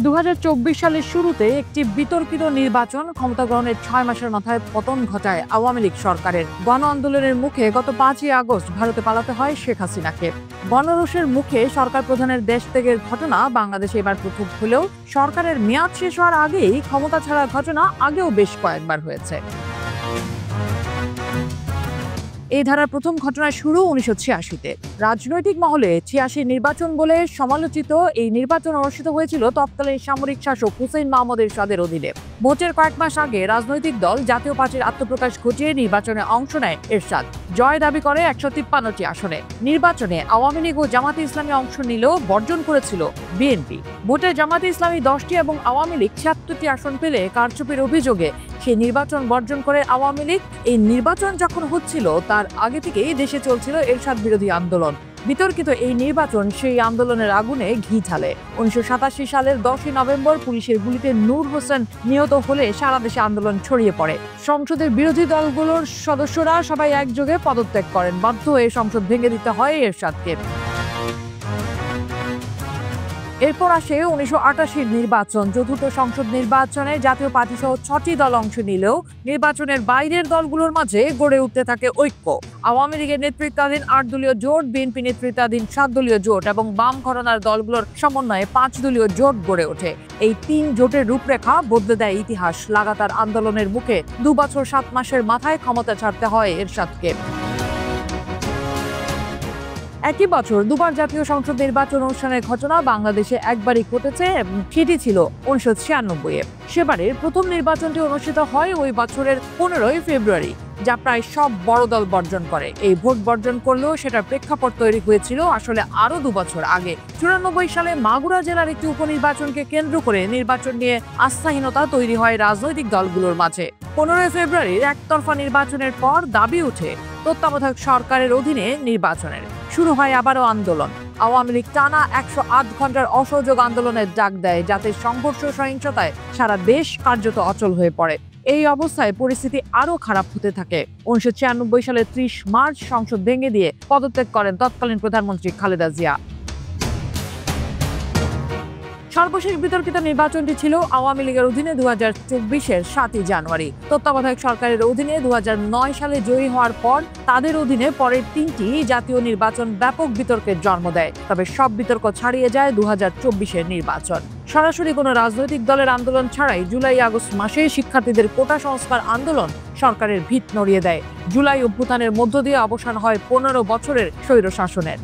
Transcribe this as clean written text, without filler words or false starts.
2024 সালের শুরুতে একটি বিতর্কিত নির্বাচন ক্ষমতা গ্রহণের 6 মাসের মাথায় পতন ঘটায় আওয়ামী লীগ সরকারের। গণ আন্দোলনের মুখে গত 5ই আগস্ট ভারতে পালাতে হয় শেখ হাসিনাকে। গণরোষের মুখে সরকার প্রধানের দেশ ত্যাগের ঘটনা বাংলাদেশে এবার প্রথম হলেও সরকারের মেয়াদ শেষ হওয়ার আগেই ক্ষমতা ছাড়ার ঘটনা আগেও বেশ কয়েকবার হয়েছে। এই ধারার প্রথম ঘটনা শুরু 1986-তে। রাজনৈতিক মহলে 86 নির্বাচন বলে সমালোচিত এই নির্বাচন অনুষ্ঠিত হয়েছিল তৎকালীন সামরিক শাসক হুসেইন মাহমুদ এরশাদের অধীনে। ভোটের কয়েক মাস আগে রাজনৈতিক দল জাতীয় পার্টির আত্মপ্রকাশ ঘটিয়ে নির্বাচনে অংশ নেয় এরশাদ। জয় দাবি করে 153টি আসনে। নির্বাচনে আওয়ামী লীগ ও জামাতে ইসলামী অংশ নিলেও বর্জন করেছিল বিএনপি। ভোটে জামাতে ইসলামী 10টি এবং আওয়ামী লীগ 76টি আসন পেলে কারচুপির অভিযোগে সেই নির্বাচন বর্জন করে আওয়ামী লীগ। এই নির্বাচন যখন হচ্ছিল তার আগে থেকেই দেশে চলছিল এরশাদ বিরোধী আন্দোলন। বিতর্কিত এই নির্বাচন সেই আন্দোলনের আগুনে ঘি ঢালে। 1987 সালের 10ই নভেম্বর পুলিশের গুলিতে নূর হোসেন নিহত হলে সারা দেশে আন্দোলন ছড়িয়ে পড়ে। সংসদের বিরোধী দলগুলোর সদস্যরা সবাই একযোগে পদত্যাগ করেন। বাধ্য হয়ে সংসদ ভেঙে দিতে হয় এরশাদকে। এরপর আসে 1988 নির্বাচন। চতুর্থ সংসদ নির্বাচনে জাতীয় পার্টি সহ 6টি দল অংশ নিলেও নির্বাচনের বাইরের দলগুলোর মাঝে গড়ে উঠতে থাকে ঐক্য। আওয়ামী লীগের নেতৃত্বাধীন 8 দলীয় জোট, বিএনপি নেতৃত্বাধীন 7 দলীয় জোট এবং বাম ঘরানার দলগুলোর সমন্বয়ে 5 দলীয় জোট গড়ে ওঠে। এই 3 জোটের রূপরেখা বদলে দেয় ইতিহাস। লাগাতার আন্দোলনের মুখে 2 বছর 7 মাসের মাথায় ক্ষমতা ছাড়তে হয় এরশাদকে। একই বছর দুবার জাতীয় সংসদ নির্বাচন অনুষ্ঠানের ঘটনা বাংলাদেশে একবারই ঘটেছে, সেটি ছিল 1996-এ। সেবারের প্রথম নির্বাচনটি অনুষ্ঠিত হয় ওই বছরের 15ই ফেব্রুয়ারি, যা প্রায় সব বড় দল বর্জন করে। এই ভোট বর্জন করলেও সেটার প্রেক্ষাপট তৈরি হয়েছিল আসলে আরো 2 বছর আগে। 94 সালে মাগুরা জেলার একটি উপনির্বাচনকে কেন্দ্র করে নির্বাচন নিয়ে আস্থাহীনতা তৈরি হয় রাজনৈতিক দলগুলোর মাঝে। 15ই ফেব্রুয়ারির একতরফা নির্বাচনের পর দাবি ওঠে তত্ত্বাবধায়ক সরকারের অধীনে নির্বাচনের। শুরু হয় আবারও আন্দোলন। আওয়ামী লীগ টানা 108 ঘন্টার অসহযোগ আন্দোলনের ডাক দেয়, যাতে সংঘর্ষ সহিংসতায় সারা দেশ কার্যত অচল হয়ে পড়ে। এই অবস্থায় পরিস্থিতি আরো খারাপ হতে থাকে। 1996 সালের 30 মার্চ সংসদ ভেঙে দিয়ে পদত্যাগ করেন তৎকালীন প্রধানমন্ত্রী খালেদা জিয়া। সর্বশেষ বিতর্কিত নির্বাচনটি ছিল আওয়ামী লীগের অধীনে 2024-এর 7ই জানুয়ারি। তত্ত্বাবধায়ক সরকারের অধীনে 2009 সালে জয়ী হওয়ার পর তাদের অধীনে পরের 3টি জাতীয় নির্বাচন ব্যাপক বিতর্কের জন্ম দেয়। তবে সব বিতর্ক ছাড়িয়ে যায় 2024-এর নির্বাচন। সরাসরি কোনো রাজনৈতিক দলের আন্দোলন ছাড়াই জুলাই আগস্ট মাসে শিক্ষার্থীদের কোটা সংস্কার আন্দোলন সরকারের ভিত নড়িয়ে দেয়। জুলাই অভ্যুত্থানের মধ্য দিয়ে অবসান হয় 15 বছরের স্বৈরশাসনের।